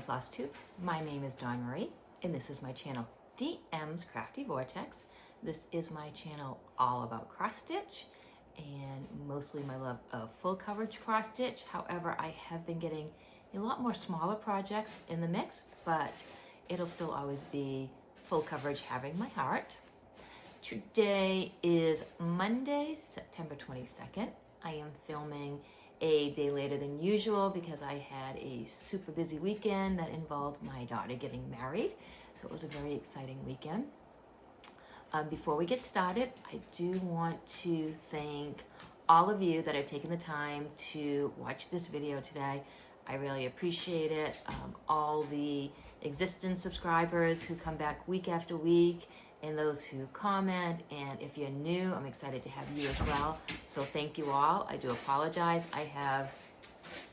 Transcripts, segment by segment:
Flosstube. My name is Dawn Marie, and this is my channel, DM's Crafty Vortex. This is my channel all about cross stitch and mostly my love of full coverage cross stitch. However, I have been getting a lot more smaller projects in the mix, but it'll still always be full coverage having my heart. Today is Monday, September 22nd. I am filming a day later than usual because I had a super busy weekend that involved my daughter getting married. So it was a very exciting weekend. Before we get started, I do want to thank all of you that have taken the time to watch this video today. I really appreciate it. All the existing subscribers who come back week after week, and those who comment, and if you're new, I'm excited to have you as well. So thank you all. I do apologize. I have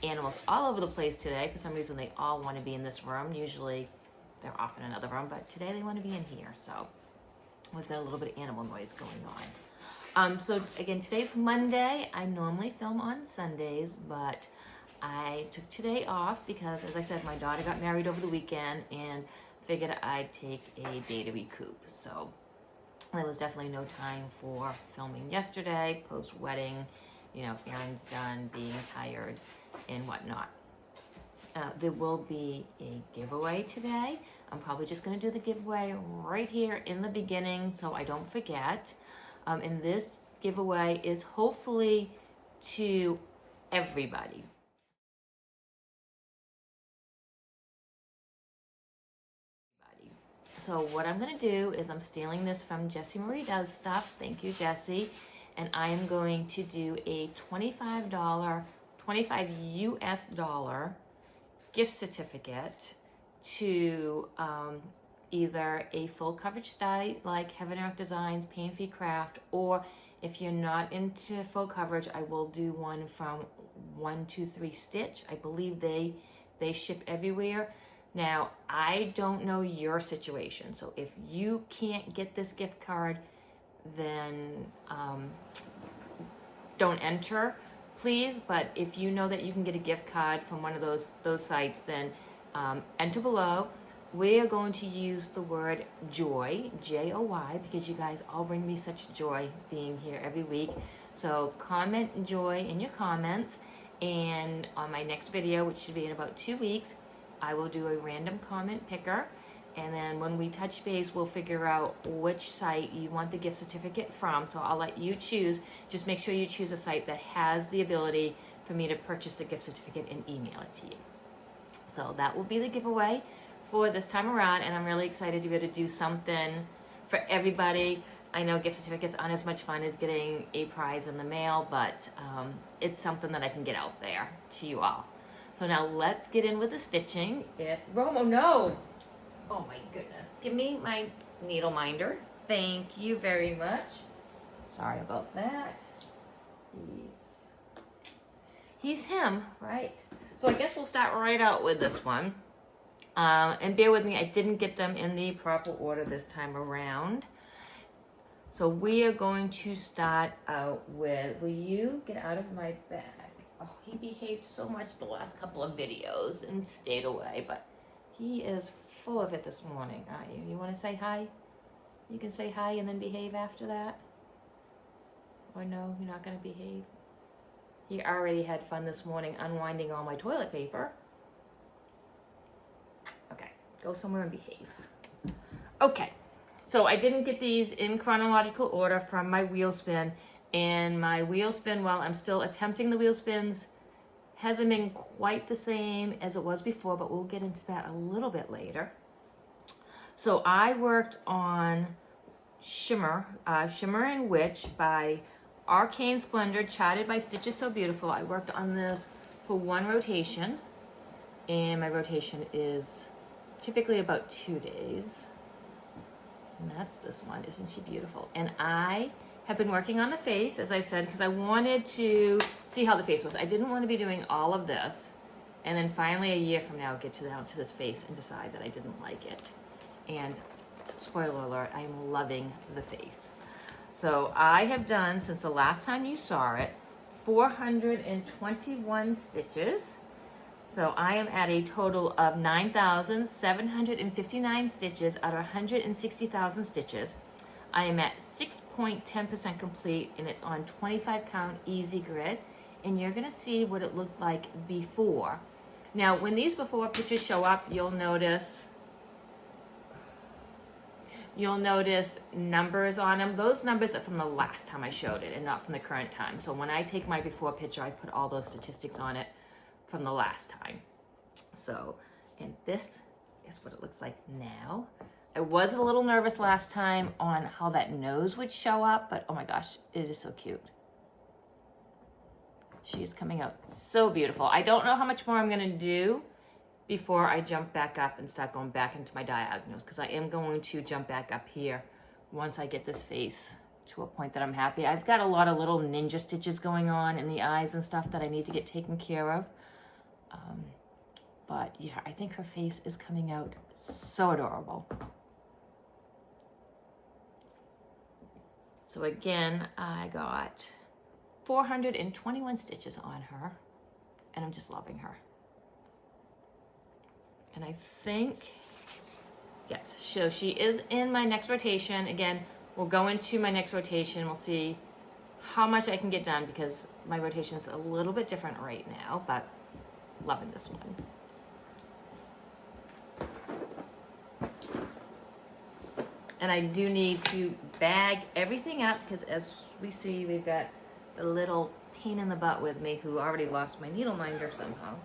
animals all over the place today. For some reason, they all want to be in this room. Usually they're off in another room, but today they want to be in here. So we've got a little bit of animal noise going on. So again, today's Monday. I normally film on Sundays, but I took today off because, as I said, my daughter got married over the weekend and figured I'd take a day to recoup. So there was definitely no time for filming yesterday, post-wedding, errands done, being tired and whatnot. There will be a giveaway today. I'm probably just going to do the giveaway right here in the beginning so I don't forget. And this giveaway is hopefully to everybody. So what I'm going to do is I'm stealing this from Jessie Marie Does Stuff. Thank you, Jessie. And I am going to do a $25 US dollar gift certificate to either a full coverage site like Heaven Earth Designs, Pain Free Craft, or if you're not into full coverage, I will do one from 123 Stitch. I believe they ship everywhere. Now, I don't know your situation, so if you can't get this gift card, then don't enter, please. But if you know that you can get a gift card from one of those sites, then enter below. We are going to use the word joy, J-O-Y, because you guys all bring me such joy being here every week. So comment joy in your comments, and on my next video, which should be in about 2 weeks, I will do a random comment picker, and then when we touch base, we'll figure out which site you want the gift certificate from. So I'll let you choose. Just make sure you choose a site that has the ability for me to purchase the gift certificate and email it to you. So that will be the giveaway for this time around, and I'm really excited to be able to do something for everybody. I know gift certificates aren't as much fun as getting a prize in the mail, but it's something that I can get out there to you all. So now let's get in with the stitching. Romo, no! Oh my goodness. Give me my needle minder. Thank you very much. Sorry about that. He's him, right? So I guess we'll start right out with this one. And bear with me, I didn't get them in the proper order this time around. So we are going to start out with, will you get out of my bag? Oh, he behaved so much the last couple of videos and stayed away, but he is full of it this morning, aren't you? You want to say hi? You can say hi and then behave after that? Or no, you're not going to behave? He already had fun this morning unwinding all my toilet paper. Okay, go somewhere and behave. Okay, so I didn't get these in chronological order from my wheel spin. And my wheel spin, while I'm still attempting the wheel spins, hasn't been quite the same as it was before, but we'll get into that a little bit later. So I worked on Shimmer and Witch by Arcane Splendor, charted by Stitches So Beautiful. I worked on this for one rotation, and my rotation is typically about 2 days. And that's this one. Isn't she beautiful? And I have been working on the face, as I said, because I wanted to see how the face was. I didn't want to be doing all of this and then finally a year from now get down to this face and decide that I didn't like it. And spoiler alert, I am loving the face. So I have done, since the last time you saw it, 421 stitches. So I am at a total of 9,759 stitches out of 160,000 stitches. I am at 6.10% complete, and it's on 25 count easy grid. And you're gonna see what it looked like before. Now, when these before pictures show up, you'll notice numbers on them. Those numbers are from the last time I showed it and not from the current time. So when I take my before picture, I put all those statistics on it from the last time. So, and this is what it looks like now. I was a little nervous last time on how that nose would show up, but oh my gosh, it is so cute. She is coming out so beautiful. I don't know how much more I'm gonna do before I jump back up and start going back into my diagonals, because I am going to jump back up here once I get this face to a point that I'm happy. I've got a lot of little ninja stitches going on in the eyes and stuff that I need to get taken care of. But yeah, I think her face is coming out so adorable. So again, I got 421 stitches on her, and I'm just loving her. And I think, yes, so she is in my next rotation. Again, we'll go into my next rotation. We'll see how much I can get done, because my rotation is a little bit different right now, but loving this one. And I do need to bag everything up, because as we see, we've got the little pain in the butt with me who already lost my needle minder somehow.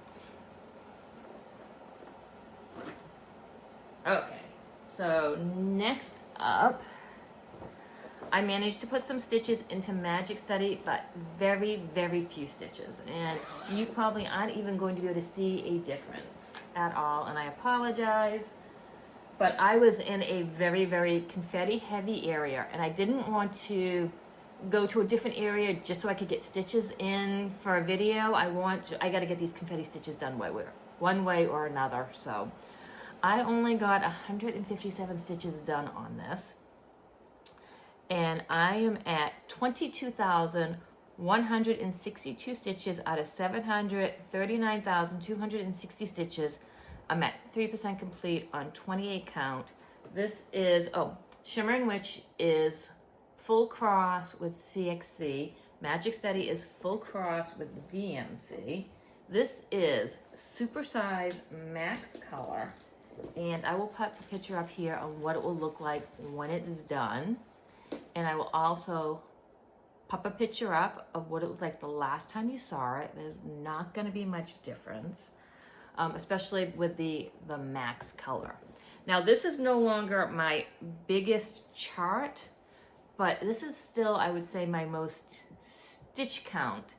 Okay, so next up, I managed to put some stitches into Magic Study, but very, very few stitches. And you probably aren't even going to be able to see a difference at all, and I apologize. But I was in a very, very confetti heavy area, and I didn't want to go to a different area just so I could get stitches in for a video. I got to get these confetti stitches done one way or another. So I only got 157 stitches done on this, and I am at 22,162 stitches out of 739,260 stitches. I'm at 3% complete on 28 count. This is, Shimmer and Witch is full cross with CXC. Magic Study is full cross with DMC. This is super size max color. And I will put the picture up here on what it will look like when it is done. And I will also pop a picture up of what it looked like the last time you saw it. There's not gonna be much difference. Especially with the max color. Now this is no longer my biggest chart, but this is still, I would say, my most stitch count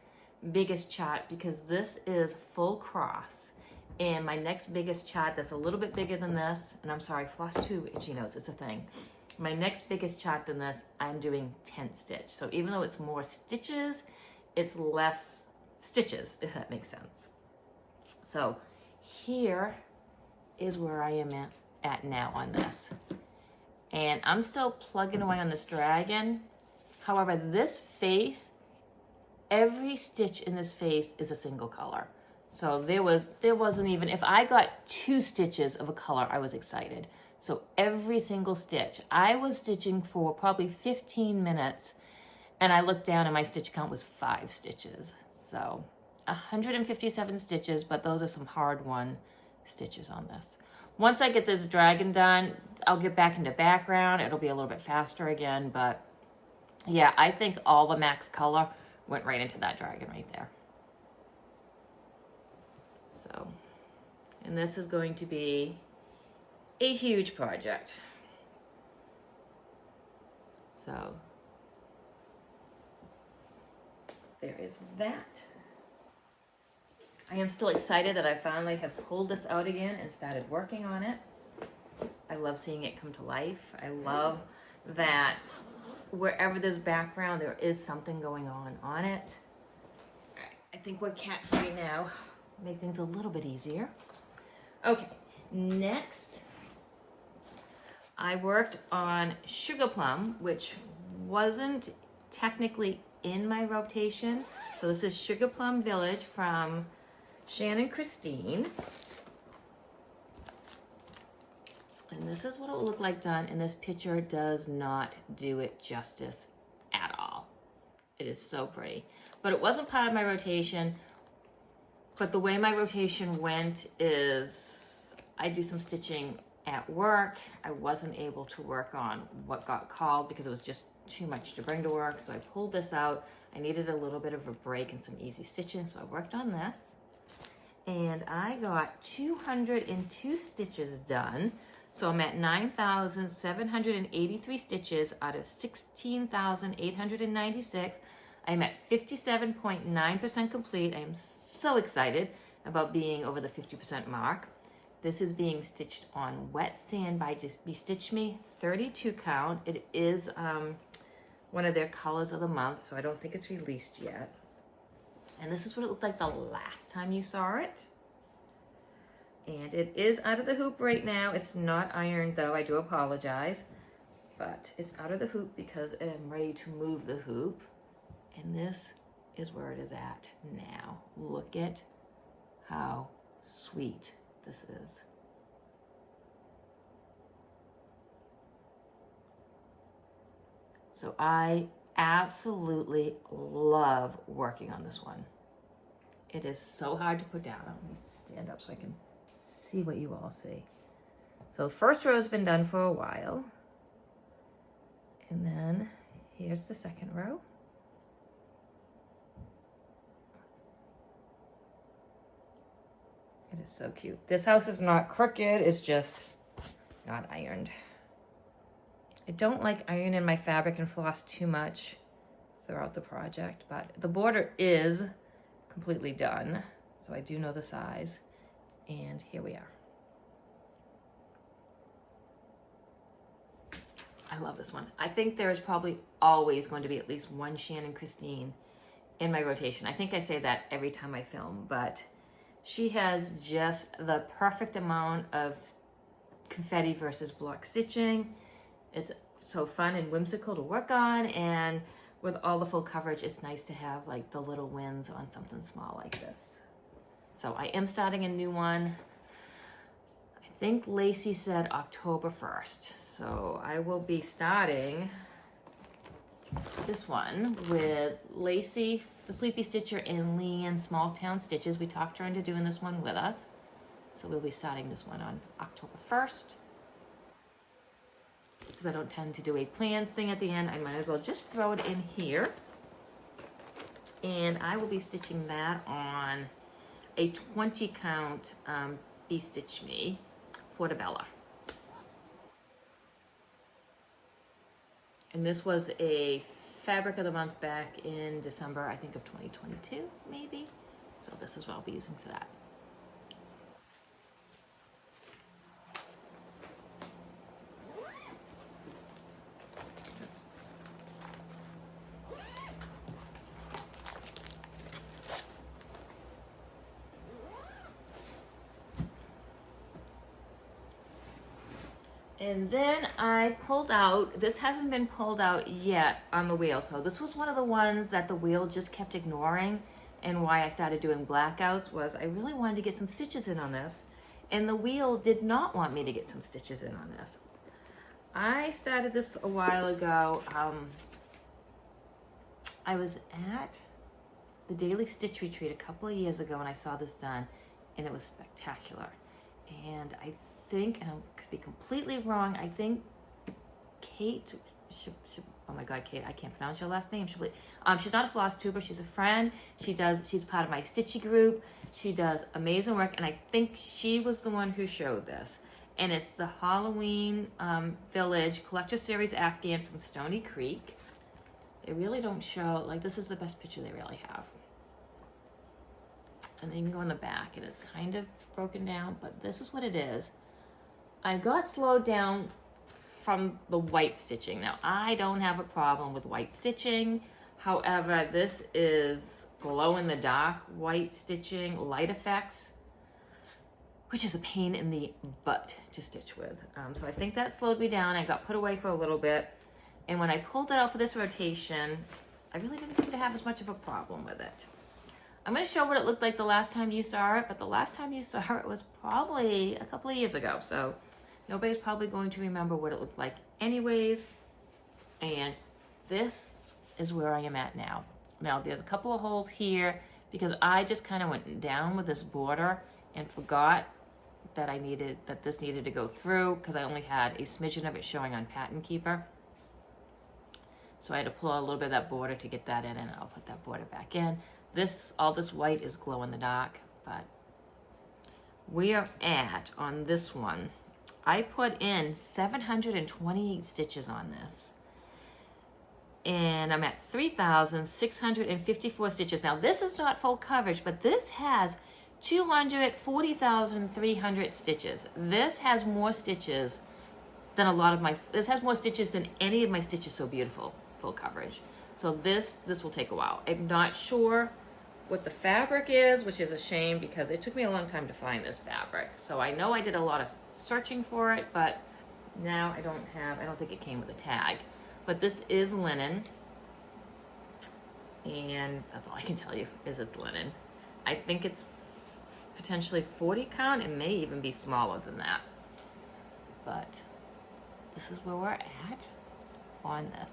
biggest chart, because this is full cross. And my next biggest chart that's a little bit bigger than this, and I'm sorry, Flosstube itchy nose, it's a thing. My next biggest chart than this, I'm doing 10 stitch. So even though it's more stitches, it's less stitches, if that makes sense. So here is where I am at now on this. And I'm still plugging away on this dragon. However, this face, every stitch in this face is a single color. So there wasn't even, if I got 2 stitches of a color, I was excited. So every single stitch, I was stitching for probably 15 minutes, and I looked down and my stitch count was 5 stitches. So 157 stitches, but those are some hard won stitches on this. Once I get this dragon done, I'll get back into background. It'll be a little bit faster again, but yeah, I think all the max color went right into that dragon right there. So, and this is going to be a huge project. So there is that. I am still excited that I finally have pulled this out again and started working on it. I love seeing it come to life. I love that wherever there's background, there is something going on it. All right, I think we're cat-free now. Make things a little bit easier. Okay, next, I worked on Sugar Plum, which wasn't technically in my rotation. So this is Sugar Plum Village from Shannon Christine. And this is what it will look like done, and this picture does not do it justice at all. It is so pretty. But it wasn't part of my rotation, but the way my rotation went is I do some stitching at work. I wasn't able to work on what got called because it was just too much to bring to work, so I pulled this out. I needed a little bit of a break and some easy stitching, so I worked on this. And I got 202 stitches done. So I'm at 9,783 stitches out of 16,896. I'm at 57.9% complete. I am so excited about being over the 50% mark. This is being stitched on wet sand by Be Stitch Me, 32 count. It is one of their colors of the month, so I don't think it's released yet. And this is what it looked like the last time you saw it. And it is out of the hoop right now. It's not ironed though, I do apologize. But it's out of the hoop because I'm ready to move the hoop. And this is where it is at now. Look at how sweet this is. So I absolutely love working on this one. It is so hard to put down. Let me stand up so I can see what you all see. So the first row has been done for a while. And then here's the second row. It is so cute. This house is not crooked, it's just not ironed. I don't like ironing my fabric and floss too much throughout the project, but the border is completely done. So I do know the size. And here we are. I love this one. I think there is probably always going to be at least one Shannon Christine in my rotation. I think I say that every time I film, but she has just the perfect amount of confetti versus block stitching. It's so fun and whimsical to work on, and with all the full coverage, it's nice to have like the little wins on something small like this. So I am starting a new one. I think Lacey said October 1st. So I will be starting this one with Lacey, the Sleepy Stitcher, and Leanne, SmallTownStitches. We talked her into doing this one with us. So we'll be starting this one on October 1st. Because I don't tend to do a plans thing at the end, I might as well just throw it in here. And I will be stitching that on a 20 count Be Stitch Me Portobello. And this was a fabric of the month back in December, I think of 2022, maybe. So this is what I'll be using for that. And then I pulled out, this hasn't been pulled out yet on the wheel. So this was one of the ones that the wheel just kept ignoring, and why I started doing blackouts was I really wanted to get some stitches in on this, and the wheel did not want me to get some stitches in on this. I started this a while ago. I was at the Daily Stitch Retreat a couple of years ago and I saw this done, and it was spectacular. And I think, and I could be completely wrong, I think Kate, oh my God, Kate, I can't pronounce your last name. She's not a Flosstuber, she's a friend. She's part of my Stitchy group. She does amazing work, and I think she was the one who showed this. And it's the Halloween Village Collector Series Afghan from Stony Creek. They really don't show, like, this is the best picture they really have. And then you can go in the back. It is kind of broken down, but this is what it is. I got slowed down from the white stitching. Now, I don't have a problem with white stitching. However, this is glow-in-the-dark white stitching, light effects, which is a pain in the butt to stitch with. So I think that slowed me down. I got put away for a little bit. And when I pulled it out for this rotation, I really didn't seem to have as much of a problem with it. I'm going to show what it looked like the last time you saw it, but the last time you saw it was probably a couple of years ago. So nobody's probably going to remember what it looked like anyways. And this is where I am at now. Now there's a couple of holes here because I just kind of went down with this border and forgot that this needed to go through because I only had a smidgen of it showing on Pattern Keeper. So I had to pull out a little bit of that border to get that in, and I'll put that border back in. All this white is glow in the dark, but we are at, on this one, I put in 728 stitches on this. And I'm at 3,654 stitches. Now this is not full coverage, but this has 240,300 stitches. This has more stitches than this has more stitches than any of my Stitches So Beautiful full coverage. So this will take a while. I'm not sure what the fabric is, which is a shame because it took me a long time to find this fabric. So I know I did a lot of searching for it, but now I don't think it came with a tag. But this is linen, and that's all I can tell you is it's linen. I think it's potentially 40 count. It may even be smaller than that. But this is where we're at on this.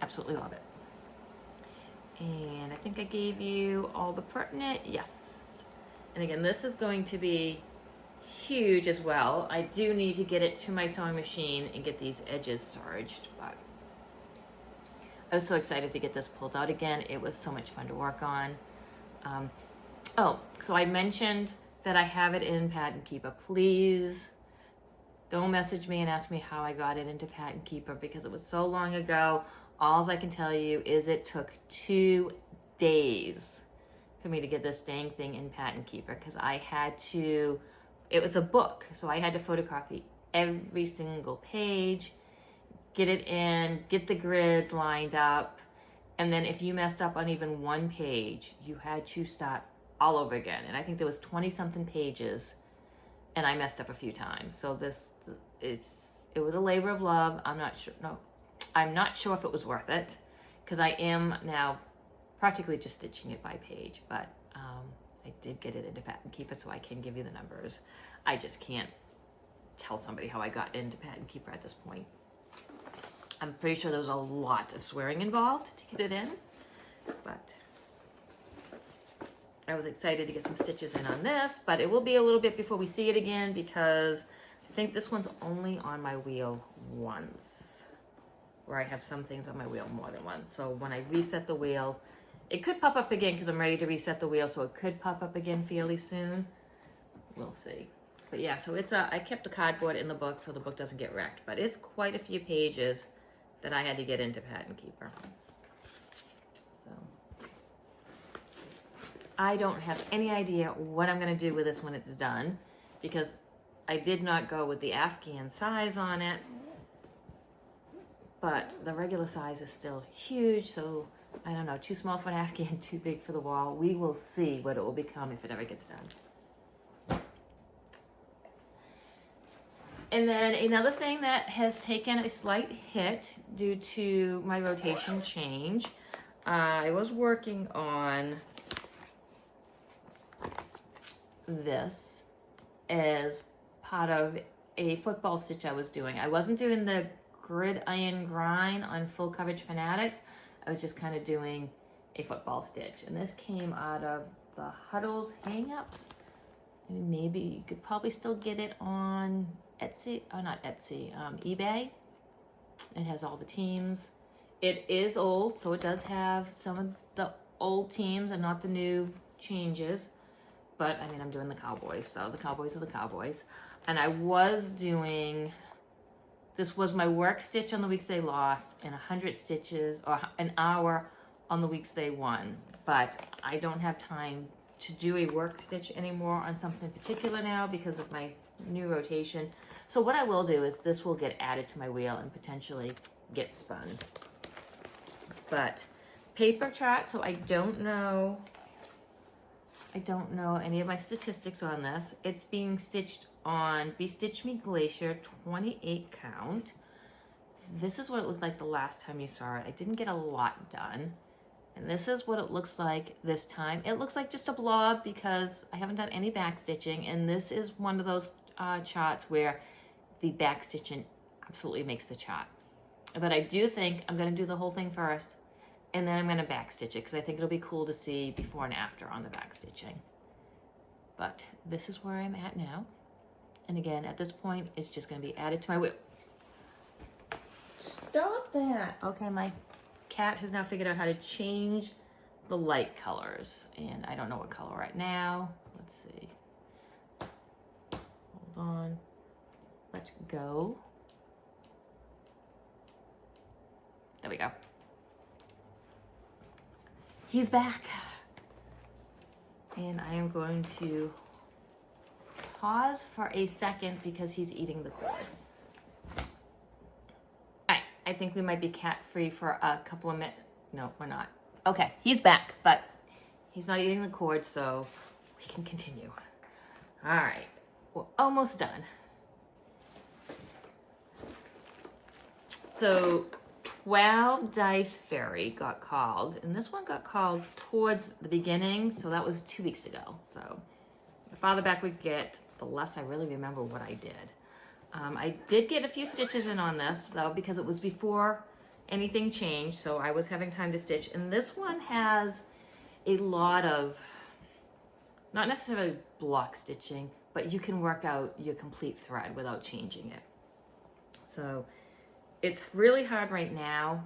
Absolutely love it. And I think I gave you all the pertinent, yes. And again, this is going to be huge as well. I do need to get it to my sewing machine and get these edges serged, but I was so excited to get this pulled out again. It was so much fun to work on. So I mentioned that I have it in Pattern Keeper. Please don't message me and ask me how I got it into Pattern Keeper because it was so long ago. All I can tell you is it took 2 days for me to get this dang thing in Pattern Keeper because it was a book, so I had to photocopy every single page, get it in, get the grids lined up, and then if you messed up on even one page, you had to start all over again. And I think there was 20-something pages, and I messed up a few times. So it was a labor of love. I'm not sure if it was worth it because I am now practically just stitching it by page, but I did get it into Pattern Keeper, so I can give you the numbers. I just can't tell somebody how I got into Pattern Keeper at this point. I'm pretty sure there was a lot of swearing involved to get it in, but I was excited to get some stitches in on this, but it will be a little bit before we see it again because I think this one's only on my wheel once, where I have some things on my wheel more than once. So when I reset the wheel, it could pop up again because I'm ready to reset the wheel, so it could pop up again fairly soon. We'll see. But yeah, so I kept the cardboard in the book so the book doesn't get wrecked, but it's quite a few pages that I had to get into Pattern Keeper. So I don't have any idea what I'm going to do with this when it's done because I did not go with the Afghan size on it, but the regular size is still huge, so I don't know, too small for an Afghan, too big for the wall. We will see what it will become if it ever gets done. And then another thing that has taken a slight hit due to my rotation change, I was working on this as part of a football stitch I was doing. I wasn't doing the gridiron grind on Full Coverage Fanatics. I was just kind of doing a football stitch. And this came out of the Huddles hang-ups. And maybe you could probably still get it on Etsy, or not Etsy, eBay. It has all the teams. It is old, so it does have some of the old teams and not the new changes. But I mean, I'm doing the Cowboys, so the Cowboys are the Cowboys. And I was doing, this was my work stitch on the weeks they lost and 100 stitches or an hour on the weeks they won. But I don't have time to do a work stitch anymore on something particular now because of my new rotation. So what I will do is this will get added to my wheel and potentially get spun. But paper chart, so I don't know any of my statistics on this. It's being stitched on Be Stitch Me Glacier 28 count. This is what it looked like the last time you saw it. I didn't get a lot done. And this is what it looks like this time. It looks like just a blob because I haven't done any back stitching, and this is one of those charts where the back stitching absolutely makes the chart. But I do think I'm gonna do the whole thing first, and then I'm gonna back stitch it because I think it'll be cool to see before and after on the back stitching. But this is where I'm at now. And again, at this point, it's just gonna be added to my wheel. Stop that. Okay, my cat has now figured out how to change the light colors, and I don't know what color right now. Let's see. Hold on. Let's go. There we go. He's back. And I am going to pause for a second because he's eating the cord. I think we might be cat free for a couple of minutes. No, we're not. Okay, he's back, but he's not eating the cord, so we can continue. All right, we're almost done. So 12 Dice Fairy got called, and this one got called towards the beginning, so that was 2 weeks ago. So the farther back we get, the less I really remember what I did. I did get a few stitches in on this, though, because it was before anything changed, so I was having time to stitch. And this one has a lot of, not necessarily block stitching, but you can work out your complete thread without changing it. So it's really hard right now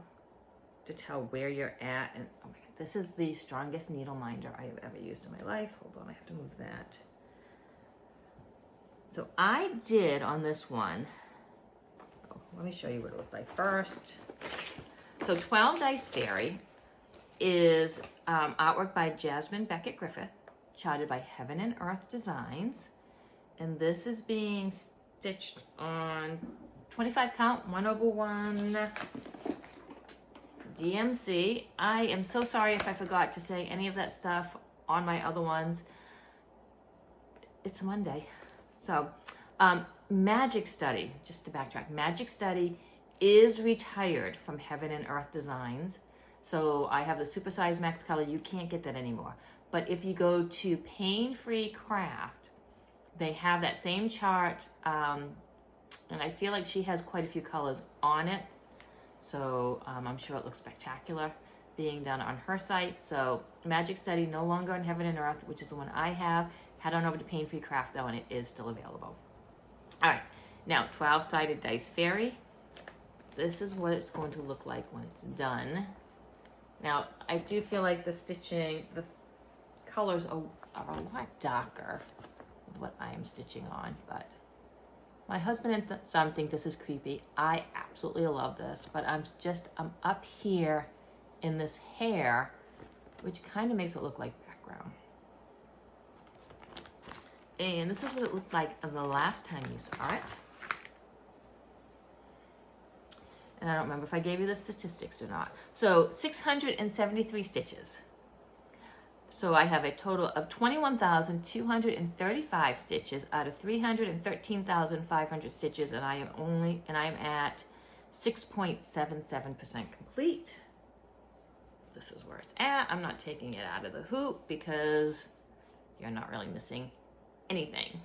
to tell where you're at. And oh my God, this is the strongest needle minder I have ever used in my life. Hold on, I have to move that. So I did on this one, let me show you what it looked like first. So 12 Dice Fairy is artwork by Jasmine Beckett Griffith, charted by Heaven and Earth Designs. And this is being stitched on 25 count, 1/1 DMC. I am so sorry if I forgot to say any of that stuff on my other ones. It's a Monday. So, Magic Study, just to backtrack, Magic Study is retired from Heaven and Earth Designs. So I have the supersized max color, you can't get that anymore. But if you go to Pain Free Craft, they have that same chart, and I feel like she has quite a few colors on it. So I'm sure it looks spectacular being done on her site. So Magic Study no longer on Heaven and Earth, which is the one I have. Head on over to Pain Free Craft though, and it is still available. All right, now 12-sided Dice Fairy. This is what it's going to look like when it's done. Now, I do feel like the stitching, the colors are a lot darker with what I am stitching on, but my husband and son think this is creepy. I absolutely love this, but I'm up here in this hair, which kind of makes it look like background. And this is what it looked like the last time you saw it. And I don't remember if I gave you the statistics or not. So 673 stitches. So I have a total of 21,235 stitches out of 313,500 stitches, and I am at 6.77% complete. This is where it's at. I'm not taking it out of the hoop because you're not really missing anything.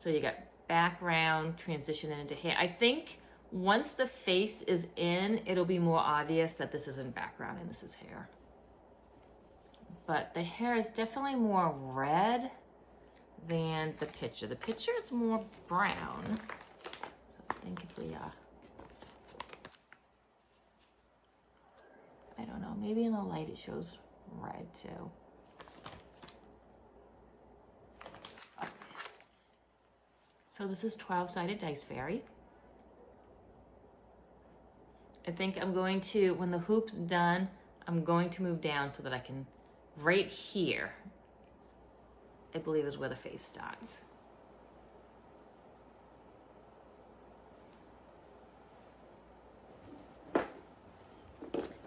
So you got background, transition into hair. I think once the face is in, it'll be more obvious that this isn't background and this is hair. But the hair is definitely more red than the picture. The picture is more brown. So I think if we, I don't know, maybe in the light it shows red too. So this is 12-sided Dice Fairy. I think I'm going to, when the hoop's done, I'm going to move down so that I can, right here, I believe is where the face starts.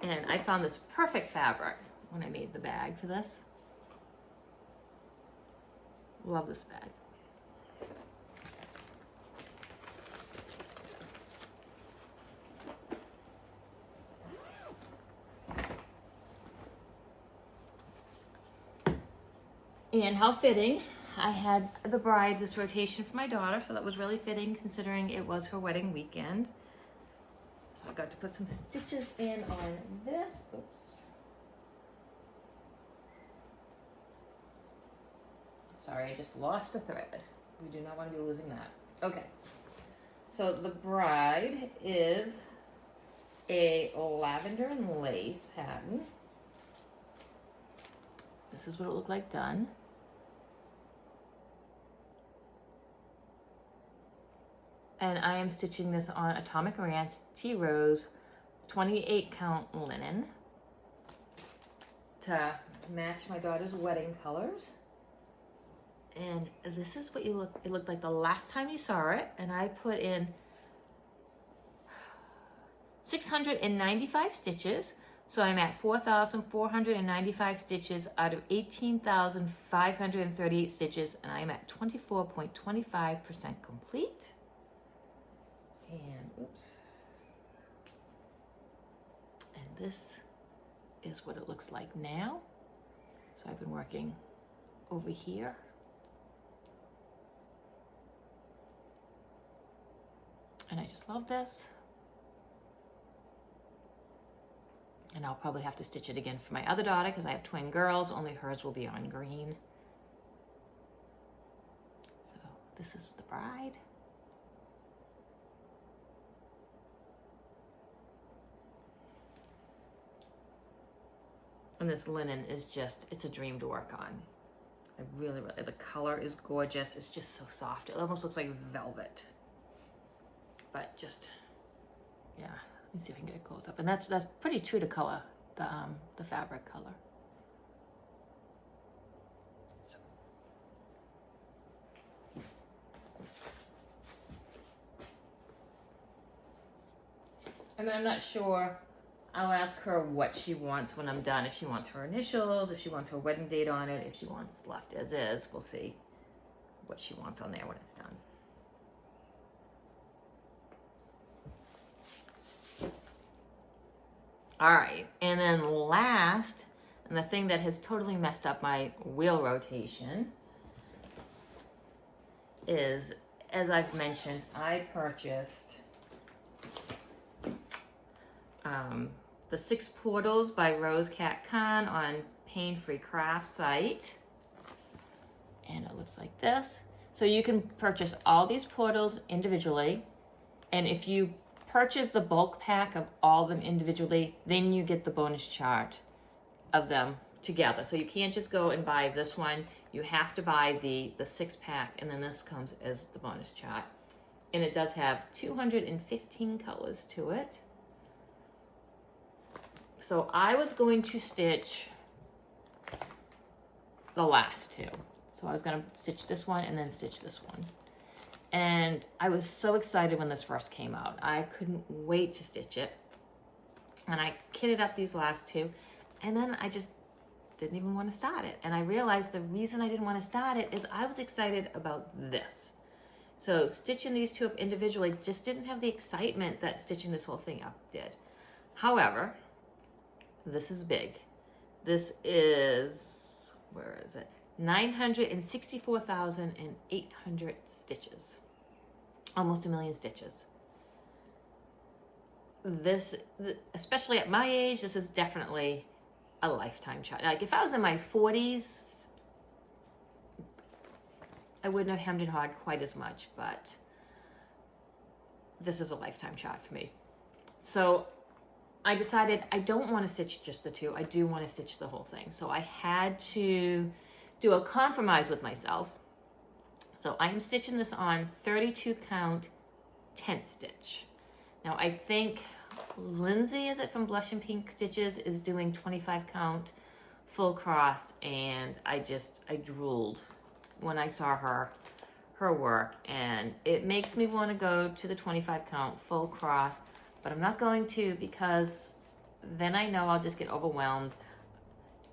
And I found this perfect fabric when I made the bag for this. Love this bag. And how fitting. I had the bride this rotation for my daughter, so that was really fitting considering it was her wedding weekend. So I got to put some stitches in on this. Oops. Sorry, I just lost a thread. We do not want to be losing that. Okay. So the bride is a lavender and lace pattern. This is what it looked like done. And I am stitching this on Atomic Ranch Tea Rose 28 count linen to match my daughter's wedding colors. And this is what it looked like the last time you saw it. And I put in 695 stitches. So I'm at 4,495 stitches out of 18,538 stitches, and I'm at 24.25% complete. And oops. And this is what it looks like now. So I've been working over here. And I just love this. And I'll probably have to stitch it again for my other daughter because I have twin girls, only hers will be on green. So this is the bride. And this linen is just, it's a dream to work on. I really, the color is gorgeous. It's just so soft. It almost looks like velvet. But just, yeah. Let me see if I can get a close up. And that's pretty true to color, the fabric color. So. And then I'm not sure, I'll ask her what she wants when I'm done. If she wants her initials, if she wants her wedding date on it, if she wants left as is. We'll see what she wants on there when it's done. All right, and then last, and the thing that has totally messed up my wheel rotation is, as I've mentioned, I purchased the 6 Portals by Rose Cat Khan on Pain Free Craft site. And it looks like this. So you can purchase all these portals individually, and if you purchase the bulk pack of all of them individually, then you get the bonus chart of them together. So you can't just go and buy this one. You have to buy the 6-pack, and then this comes as the bonus chart. And it does have 215 colors to it. So I was going to stitch the last 2. So I was going to stitch this one and then stitch this one. And I was so excited when this first came out. I couldn't wait to stitch it. And I kitted up these last 2. And then I just didn't even want to start it. And I realized the reason I didn't want to start it is I was excited about this. So stitching these 2 up individually just didn't have the excitement that stitching this whole thing up did. However, this is big. This is, where is it? 964,800 stitches. Almost 1 million stitches. This, especially at my age, this is definitely a lifetime chart. Like if I was in my 40s, I wouldn't have hemmed and hawed quite as much, but this is a lifetime chart for me. So I decided I don't want to stitch just the 2. I do want to stitch the whole thing. So I had to do a compromise with myself. So I'm stitching this on 32 count tent stitch. Now I think Lindsay, is it from Blush and Pink Stitches, is doing 25 count full cross, and I drooled when I saw her work, and it makes me want to go to the 25 count full cross, but I'm not going to, because then I know I'll just get overwhelmed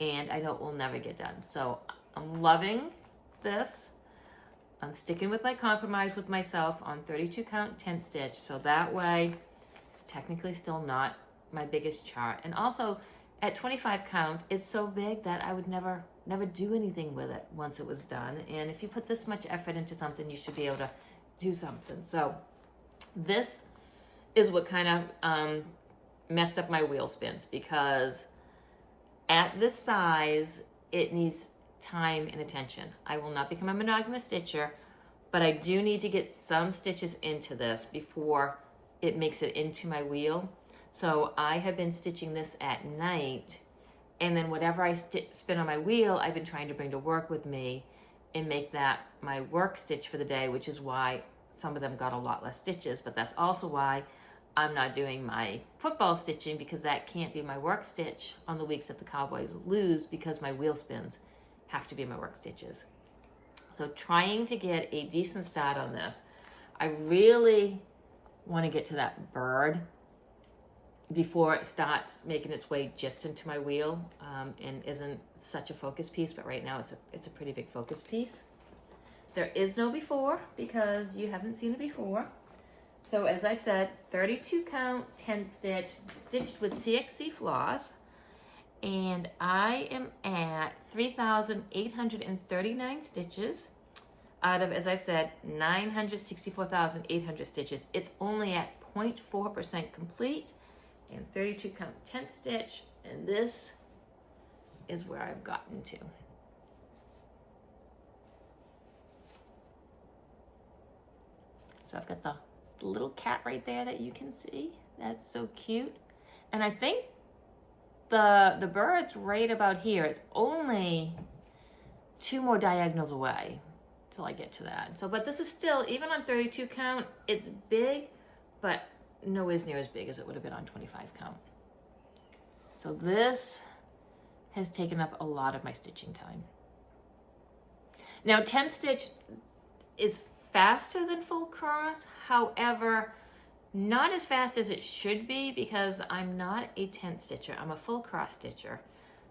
and I know it will never get done. So I'm loving this. I'm sticking with my compromise with myself on 32 count tent stitch, so that way it's technically still not my biggest chart. And also at 25 count, it's so big that I would never never do anything with it once it was done. And if you put this much effort into something, you should be able to do something. So this is what kind of messed up my wheel spins, because at this size, it needs time and attention. I will not become a monogamous stitcher, but I do need to get some stitches into this before it makes it into my wheel. So I have been stitching this at night, and then whatever I spin on my wheel, I've been trying to bring to work with me and make that my work stitch for the day, which is why some of them got a lot less stitches. But that's also why I'm not doing my football stitching, because that can't be my work stitch on the weeks that the Cowboys lose, because my wheel spins have to be my work stitches. So trying to get a decent start on this. I really want to get to that bird before it starts making its way just into my wheel, and isn't such a focus piece, but right now it's a pretty big focus piece. There is no before, because you haven't seen it before. So as I've said, 32 count, 10 stitch, stitched with CXC floss, and I am at 3,839 stitches out of, as I've said, 964,800 stitches. It's only at 0.4% complete, and 32 count, 10 stitch, and this is where I've gotten to. So I've got the little cat right there that you can see. That's so cute. And I think the bird's right about here. It's only 2 more diagonals away till I get to that. So, but this is still, even on 32 count, it's big, but nowhere near as big as it would have been on 25 count. So this has taken up a lot of my stitching time. Now 10 stitch is faster than full cross, however, not as fast as it should be, because I'm not a 10 stitcher, I'm a full cross stitcher.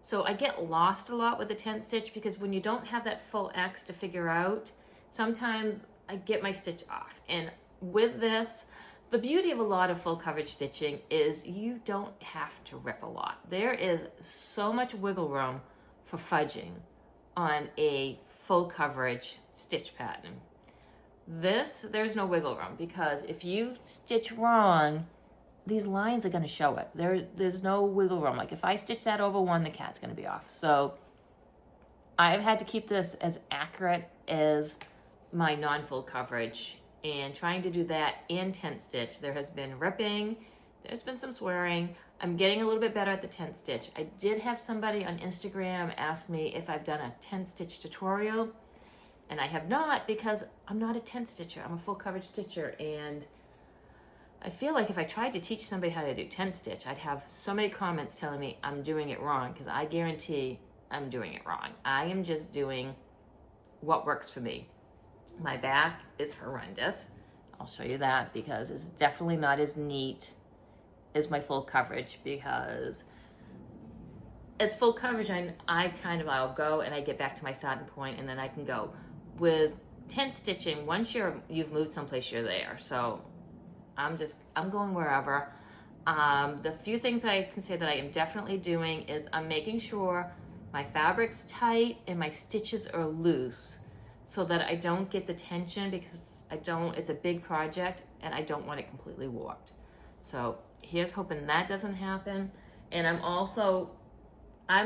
So I get lost a lot with the 10 stitch, because when you don't have that full X to figure out, sometimes I get my stitch off. And with this, the beauty of a lot of full coverage stitching is you don't have to rip a lot. There is so much wiggle room for fudging on a full coverage stitch pattern. This, there's no wiggle room, because if you stitch wrong, these lines are going to show it. There's no wiggle room. Like if I stitch that over one, the cat's going to be off. So I've had to keep this as accurate as my non-full coverage, and trying to do that in 10 stitch. There has been ripping, there's been some swearing. I'm getting a little bit better at the 10 stitch. I did have somebody on Instagram ask me if I've done a 10 stitch tutorial, and I have not, because I'm not a 10 stitcher. I'm a full coverage stitcher, and I feel like if I tried to teach somebody how to do 10 stitch, I'd have so many comments telling me I'm doing it wrong, because I guarantee I'm doing it wrong. I am just doing what works for me. My back is horrendous. I'll show you that, because it's definitely not as neat as my full coverage, because it's full coverage and I'll go and I get back to my starting point, and then I can go. With 10 stitching, once you've moved someplace, you're there. So I'm going wherever. The few things I can say that I am definitely doing is I'm making sure my fabric's tight and my stitches are loose, so that I don't get the tension, because it's a big project and I don't want it completely warped. So here's hoping that doesn't happen. And I'm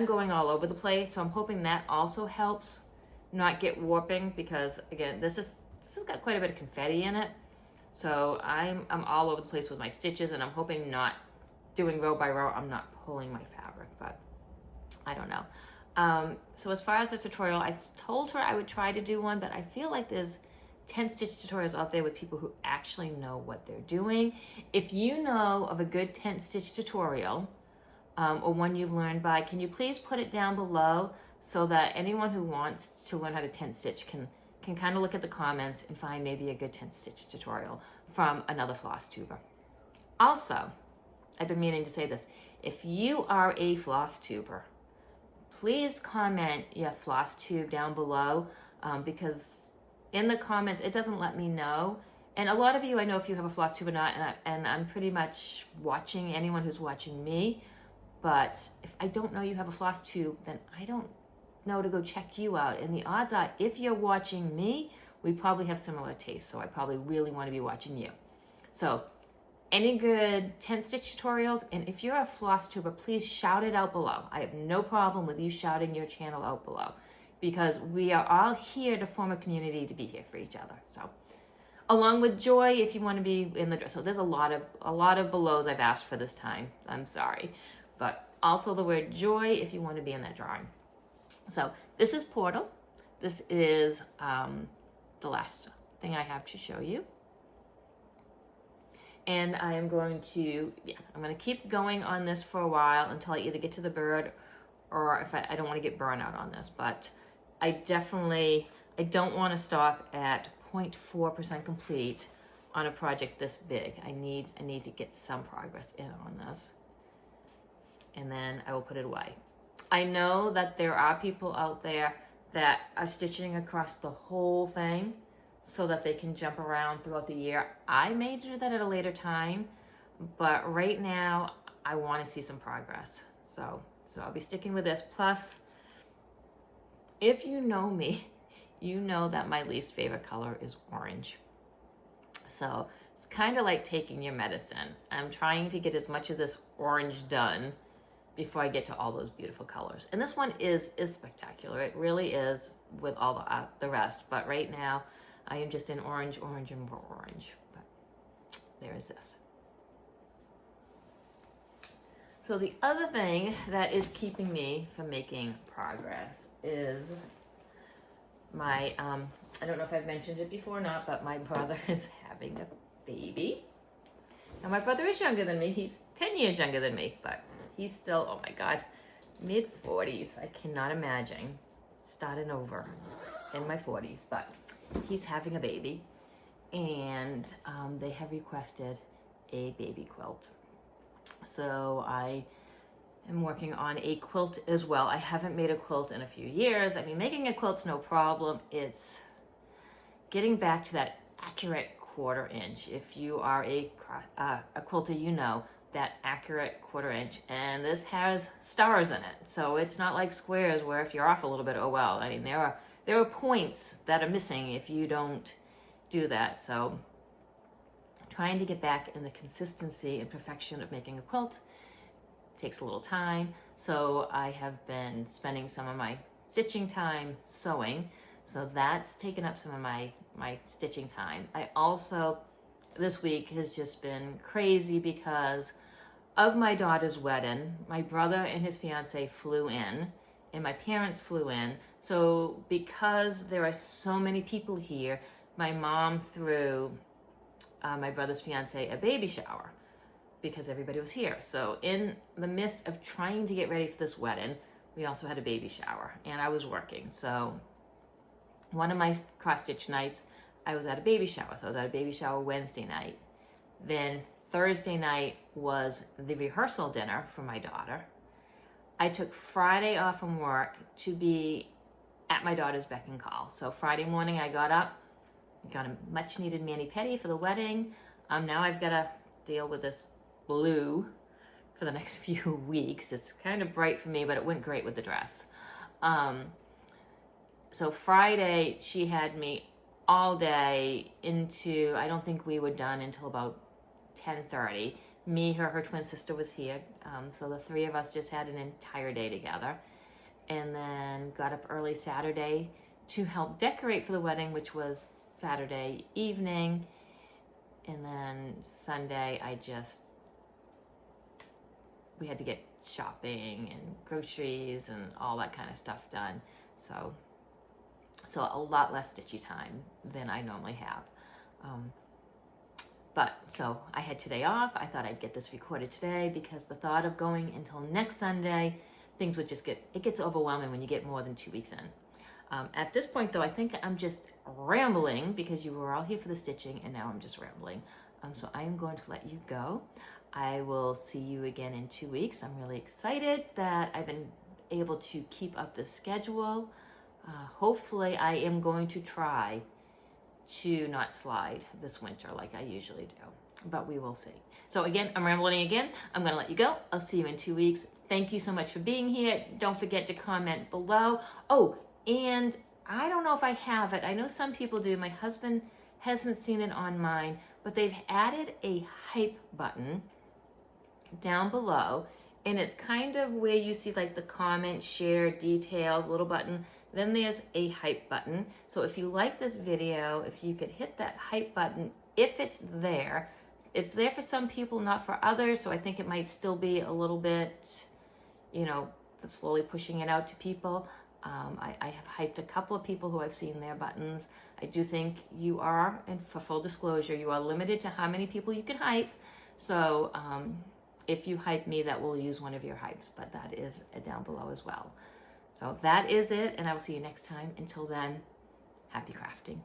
going all over the place, so I'm hoping that also helps not get warping, because again, this has got quite a bit of confetti in it. So I'm all over the place with my stitches, and I'm hoping, not doing row by row, I'm not pulling my fabric, but I don't know. So as far as the tutorial, I told her I would try to do one, but I feel like there's 10 stitch tutorials out there with people who actually know what they're doing. If you know of a good 10 stitch tutorial, or one you've learned by, can you please put it down below, so that anyone who wants to learn how to 10 stitch can kind of look at the comments and find maybe a good 10 stitch tutorial from another floss tuber. Also, I've been meaning to say this, if you are a floss tuber, please comment your floss tube down below, because in the comments, it doesn't let me know. And a lot of you, I know if you have a floss tube or not, and I'm pretty much watching anyone who's watching me. But if I don't know you have a floss tube, then I don't know to go check you out. And the odds are, if you're watching me, we probably have similar tastes. So I probably really want to be watching you. So any good 10-stitch tutorials, and if you're a Flosstuber, please shout it out below. I have no problem with you shouting your channel out below, because we are all here to form a community, to be here for each other. So, along with Joy, if you want to be in the dress. So there's a lot of belows I've asked for this time. I'm sorry, but also the word Joy if you want to be in that drawing. So this is Portal. This is the last thing I have to show you. And I am going to, I'm going to keep going on this for a while until I either get to the bird, or if I don't want to get burnout on this. But I don't want to stop at 0.4% complete on a project this big. I need to get some progress in on this. And then I will put it away. I know that there are people out there that are stitching across the whole thing so that they can jump around throughout the year. I may do that at a later time, but right now I want to see some progress. So I'll be sticking with this. Plus, if you know me, you know that my least favorite color is orange. So it's kind of like taking your medicine. I'm trying to get as much of this orange done before I get to all those beautiful colors. And this one is spectacular. It really is, with all the rest. But right now, I am just in orange, orange, and more orange. But there is this. So the other thing that is keeping me from making progress is my, I don't know if I've mentioned it before or not, but my brother is having a baby. Now my brother is younger than me. He's 10 years younger than me, but he's still, oh my God, mid-40s. I cannot imagine starting over in my 40s, but he's having a baby, and they have requested a baby quilt. So I am working on a quilt as well. I haven't made a quilt in a few years. I mean, making a quilt's no problem. It's getting back to that accurate 1/4 inch. If you are a quilter, you know that accurate 1/4 inch. And this has stars in it. So it's not like squares where if you're off a little bit, oh well. I mean, there are points that are missing if you don't do that. So trying to get back in the consistency and perfection of making a quilt takes a little time. So I have been spending some of my stitching time sewing. So that's taken up some of my stitching time. I also, this week has just been crazy because of my daughter's wedding. My brother and his fiance flew in, and my parents flew in. So because there are so many people here, my mom threw my brother's fiance a baby shower because everybody was here. So in the midst of trying to get ready for this wedding, we also had a baby shower, and I was working. So one of my cross-stitch nights, I was at a baby shower. So I was at a baby shower Wednesday night. Then Thursday night was the rehearsal dinner for my daughter. I took Friday off from work to be at my daughter's beck and call. So Friday morning I got up, got a much needed mani-pedi for the wedding. Now I've got to deal with this blue for the next few weeks. It's kind of bright for me, but it went great with the dress. So Friday she had me all day into, I don't think we were done until about 10:30. Me, her twin sister was here. So the three of us just had an entire day together. And then got up early Saturday to help decorate for the wedding, which was Saturday evening. And then Sunday, we had to get shopping and groceries and all that kind of stuff done. So a lot less stitchy time than I normally have. So I had today off. I thought I'd get this recorded today because the thought of going until next Sunday, things would just it gets overwhelming when you get more than 2 weeks in. At this point though, I think I'm just rambling because you were all here for the stitching and now I'm just rambling. So I am going to let you go. I will see you again in 2 weeks. I'm really excited that I've been able to keep up the schedule. Hopefully I am going to try to not slide this winter like I usually do, but we will see. So again, I'm rambling again. I'm going to let you go. I'll see you in 2 weeks. thank you so much for being here. Don't forget to comment below. Oh, and I don't know if I have it. I know some people do. My husband hasn't seen it on mine, but they've added a hype button down below, and it's kind of where you see like the comment, share, details, little button. Then there's a hype button. So if you like this video, if you could hit that hype button, if it's there for some people, not for others. So I think it might still be a little bit, you know, slowly pushing it out to people. I have hyped a couple of people who I've seen their buttons. I do think you are, and for full disclosure, you are limited to how many people you can hype. So if you hype me, that will use one of your hypes, but that is down below as well. So that is it, and I will see you next time. Until then, happy crafting.